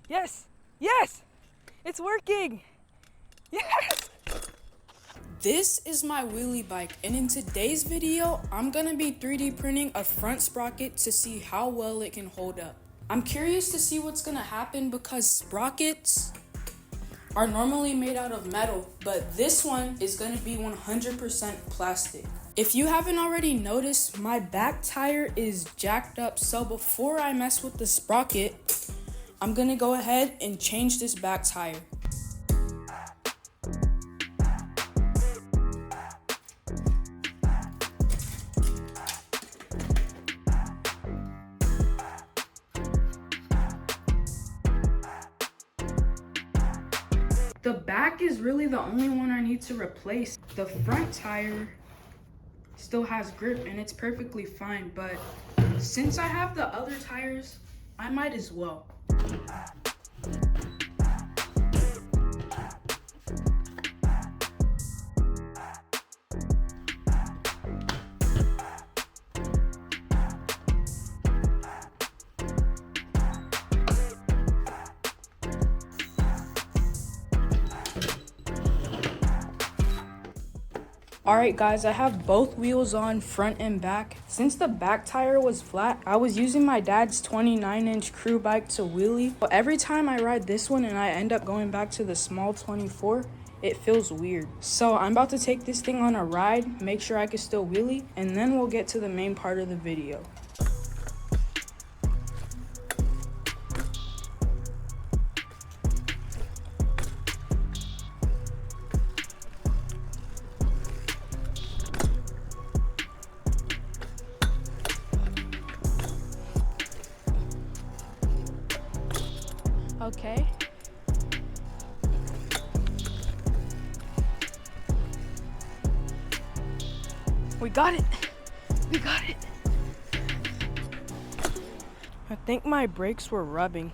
Yes! Yes! It's working! Yes! This is my wheelie bike, and in today's video, I'm gonna be 3D printing a front sprocket to see how well it can hold up. I'm curious to see what's gonna happen because sprockets are normally made out of metal, but this one is gonna be 100% plastic. If you haven't already noticed, my back tire is jacked up, so before I mess with the sprocket, I'm gonna go ahead and change this back tire. The back is really the only one I need to replace. The front tire still has grip and it's perfectly fine, but since I have the other tires, I might as well. Alright guys, I have both wheels on, front and back. Since the back tire was flat, I was using my dad's 29-inch crew bike to wheelie. But every time I ride this one and I end up going back to the small 24, it feels weird. So I'm about to take this thing on a ride, make sure I can still wheelie, and then we'll get to the main part of the video. Okay. We got it. We got it. I think my brakes were rubbing.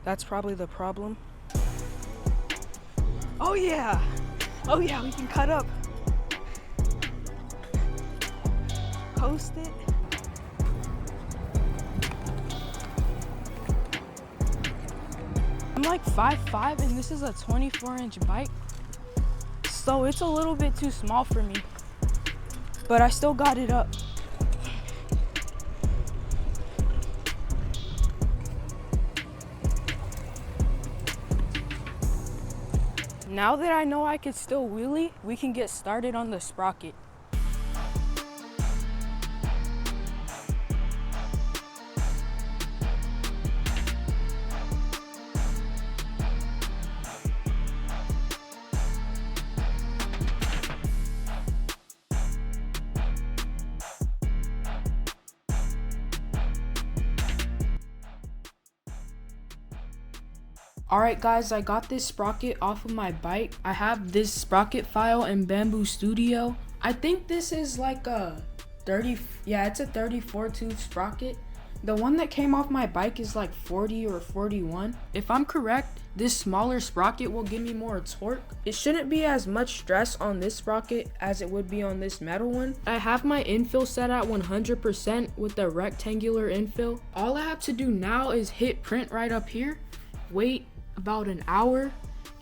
That's probably the problem. Oh yeah. Oh yeah, we can cut up. Coast it. I'm like 5'5" and this is a 24-inch bike, so it's a little bit too small for me, but I still got it up. Now that I know I can still wheelie, we can get started on the sprocket. Alright guys, I got this sprocket off of my bike. I have this sprocket file in Bamboo Studio. I think this is like a it's a 34 tooth sprocket. The one that came off my bike is like 40 or 41. If I'm correct, this smaller sprocket will give me more torque. It shouldn't be as much stress on this sprocket as it would be on this metal one. I have my infill set at 100% with the rectangular infill. All I have to do now is hit print right up here, wait about an hour,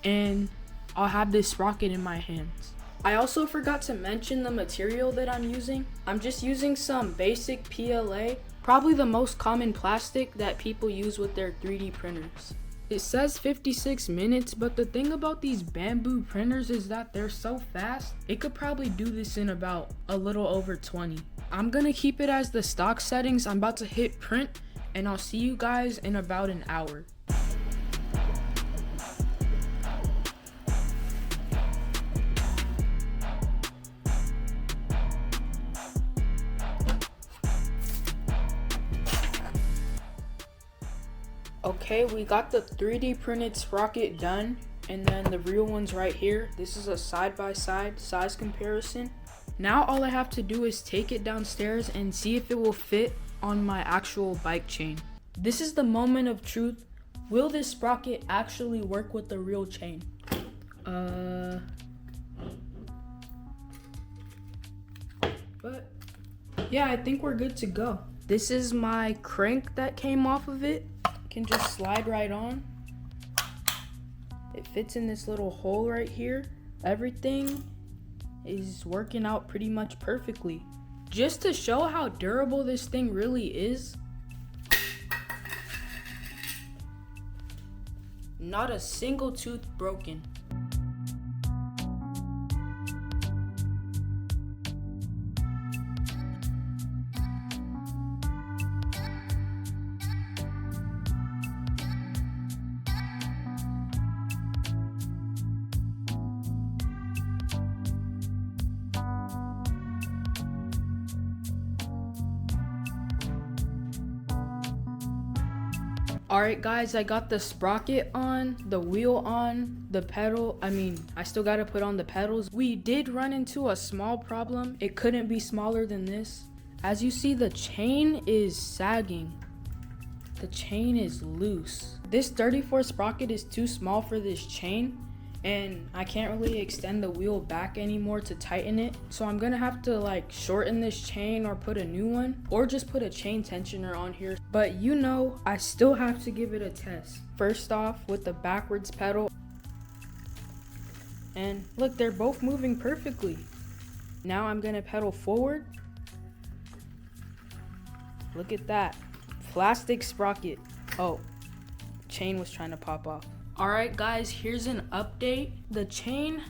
and I'll have this sprocket in my hands. I also forgot to mention the material that I'm using. I'm just using some basic PLA, probably the most common plastic that people use with their 3D printers. It says 56 minutes, but the thing about these bamboo printers is that they're so fast, it could probably do this in about a little over 20. I'm gonna keep it as the stock settings. I'm about to hit print, and I'll see you guys in about an hour. Okay, we got the 3D printed sprocket done, and then the real one's right here. This is a side-by-side size comparison. Now all I have to do is take it downstairs and see if it will fit on my actual bike chain. This is the moment of truth. Will this sprocket actually work with the real chain? But yeah, I think we're good to go. This is my crank that came off of it. You can just slide right on. It fits in this little hole right here. Everything is working out pretty much perfectly. Just to show how durable this thing really is, not a single tooth broken. Alright guys, I got the sprocket on, the wheel on, the pedal. I still gotta put on the pedals. We did run into a small problem. It couldn't be smaller than this. As you see, the chain is sagging. The chain is loose. This 34 sprocket is too small for this chain, and I can't really extend the wheel back anymore to tighten it. So I'm gonna have to like shorten this chain or put a new one, or just put a chain tensioner on here. But you know, I still have to give it a test. First off, with the backwards pedal. And look, they're both moving perfectly. Now I'm gonna pedal forward. Look at that. Plastic sprocket. Oh, chain was trying to pop off. Alright guys, here's an update. The chain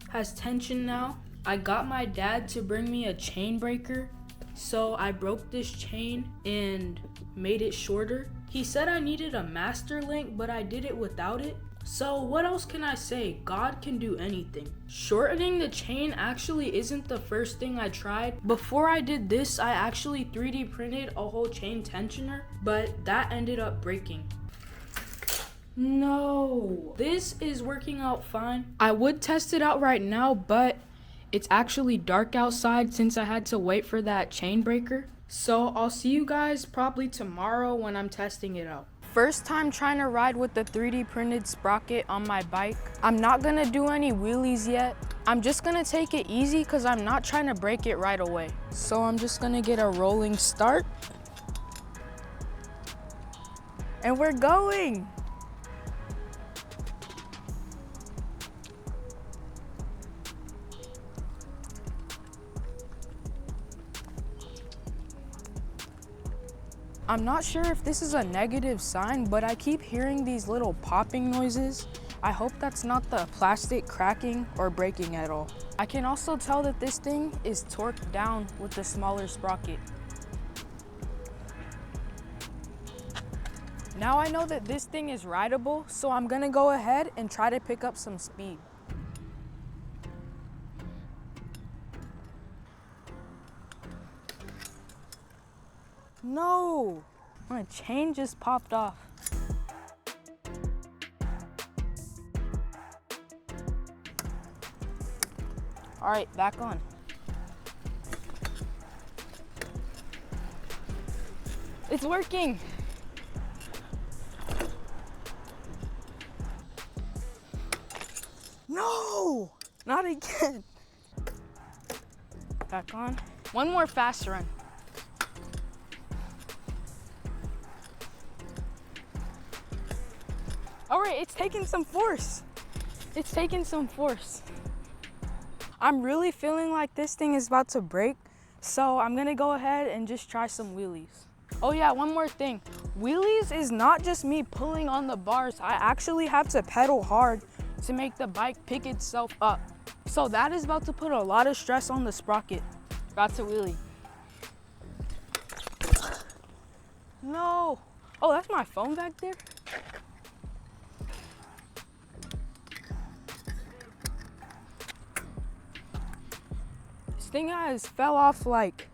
has tension now. I got my dad to bring me a chain breaker. So I broke this chain and made it shorter. He said I needed a master link, but I did it without it. So what else can I say? God can do anything. Shortening the chain actually isn't the first thing I tried. Before I did this, I actually 3D printed a whole chain tensioner, but that ended up breaking. No, this is working out fine. I would test it out right now, but it's actually dark outside since I had to wait for that chain breaker. So I'll see you guys probably tomorrow when I'm testing it out. First time trying to ride with the 3D printed sprocket on my bike. I'm not gonna do any wheelies yet. I'm just gonna take it easy because I'm not trying to break it right away. So I'm just gonna get a rolling start. And we're going. I'm not sure if this is a negative sign, but I keep hearing these little popping noises. I hope that's not the plastic cracking or breaking at all. I can also tell that this thing is torqued down with the smaller sprocket. Now I know that this thing is rideable, so I'm gonna go ahead and try to pick up some speed. No, my chain just popped off. All right, back on. It's working. No, not again. Back on. One more fast run. All right, it's taking some force. It's taking some force. I'm really feeling like this thing is about to break, so I'm gonna go ahead and just try some wheelies. Oh yeah, one more thing. Wheelies is not just me pulling on the bars. I actually have to pedal hard to make the bike pick itself up. So that is about to put a lot of stress on the sprocket. About to wheelie. No. Oh, that's my phone back there? Thing has fell off like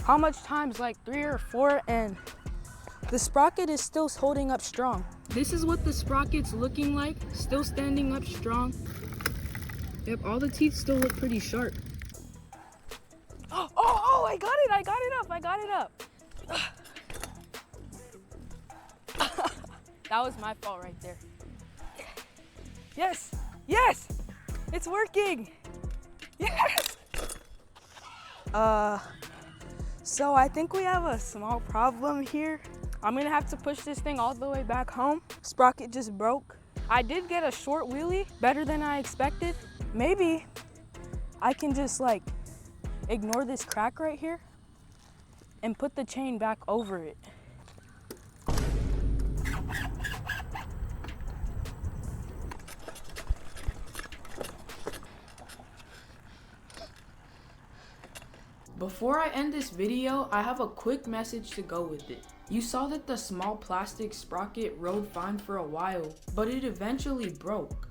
how much times, like 3 or 4, and the sprocket is still holding up strong. This is what the sprocket's looking like, still standing up strong. Yep, all the teeth still look pretty sharp. Oh, I got it up. That was my fault right there. Yes, it's working. Yes! So I think we have a small problem here. I'm gonna have to push this thing all the way back home. Sprocket just broke. I did get a short wheelie, better than I expected. Maybe I can just like ignore this crack right here and put the chain back over it. Before I end this video, I have a quick message to go with it. You saw that the small plastic sprocket rode fine for a while, but it eventually broke.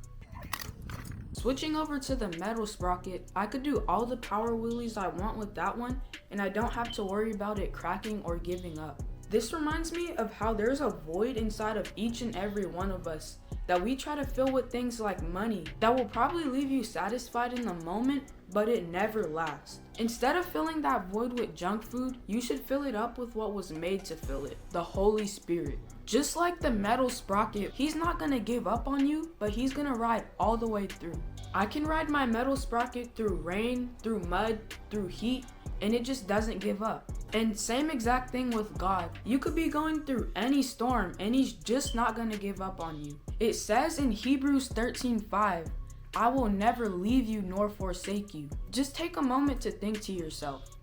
Switching over to the metal sprocket, I could do all the power wheelies I want with that one, and I don't have to worry about it cracking or giving up. This reminds me of how there's a void inside of each and every one of us that we try to fill with things like money that will probably leave you satisfied in the moment, but it never lasts. Instead of filling that void with junk food, you should fill it up with what was made to fill it, the Holy Spirit. Just like the metal sprocket, he's not gonna give up on you, but he's gonna ride all the way through. I can ride my metal sprocket through rain, through mud, through heat, and it just doesn't give up. And same exact thing with God. You could be going through any storm and he's just not gonna give up on you. It says in Hebrews 13:5, I will never leave you nor forsake you. Just take a moment to think to yourself.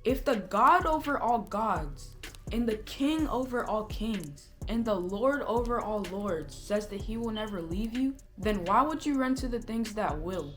If the God over all gods, and the King over all kings, and the Lord over all lords says that he will never leave you, then why would you run to the things that will?